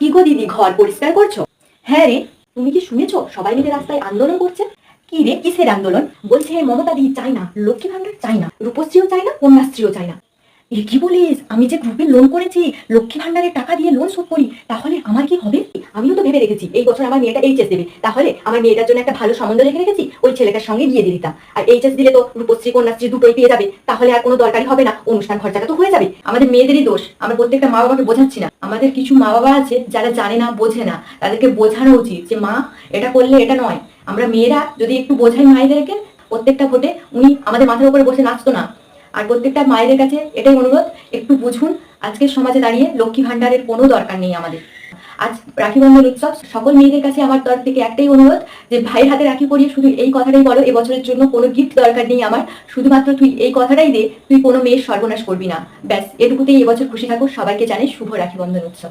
কি গো দিদি, ঘর পরিষ্কার করছো? হ্যাঁ রে, তুমি কি শুনেছো সবাই মিলে রাস্তায় আন্দোলন করছে? কি রে, কিসের আন্দোলন? বলছে মমতা দি চাই না, লক্ষ্মী ভান্ডার চাই না, রূপশ্রীও চাই না, কন্যাশ্রীও চাই না। এ কি বলিস? আমি যে গ্রুপে লোন করেছি, লক্ষ্মী ভান্ডারের টাকা দিয়ে লোন শোধ করি, তাহলে আমার কি হবে? আমিও তো ভেবে রেখেছি এই বছর আমার মেয়েটা এইচএস দেবে, তাহলে আমার মেয়েটার জন্য একটা ভালো সম্বন্ধ রেখে রেখেছি, ওই ছেলেটার সঙ্গে বিয়ে দিয়ে দিতাম। আর এইচএস দিলে তো রূপশ্রী কন্যাশ্রী দুটোই পেয়ে যাবে, তাহলে আর কোনো দরকারই হবে না, অনুষ্ঠান খরচাটা তো হয়ে যাবে। আমাদের মেয়েদেরই দোষ, আমরা প্রত্যেকটা মা বাবাকে বোঝাচ্ছি না। আমাদের কিছু মা বাবা আছে যারা জানে না, বোঝে না, তাদেরকে বোঝানো উচিত যে মা, এটা করলে এটা নয়। আমরা মেয়েরা যদি একটু বোঝাই মায়েদেরকে, প্রত্যেকটা ভোটে উনি আমাদের মাথার উপরে বসে নাচতো না। আর প্রত্যেকটা মায়েদের কাছে এটাই অনুরোধ, একটু বুঝুন। আজকের সমাজে দাঁড়িয়ে লক্ষ্মী ভান্ডারের কোনো দরকার নেই আমাদের। আজ রাখি বন্ধন উৎসব, সকল মেয়েদের কাছে আমার তরফ থেকে একটাই অনুরোধ, যে ভাইয়ের হাতে রাখি পরিয়ে শুধু এই কথাটাই বলো, এবছরের জন্য কোনো গিফট দরকার নেই আমার, শুধুমাত্র তুই এই কথাটাই দে, তুই কোনো মেয়ের সর্বনাশ করবি না। ব্যাস এটুকুতেই এবছর খুশি থাকো। সবাইকে জানাই শুভ রাখি বন্ধন উৎসব।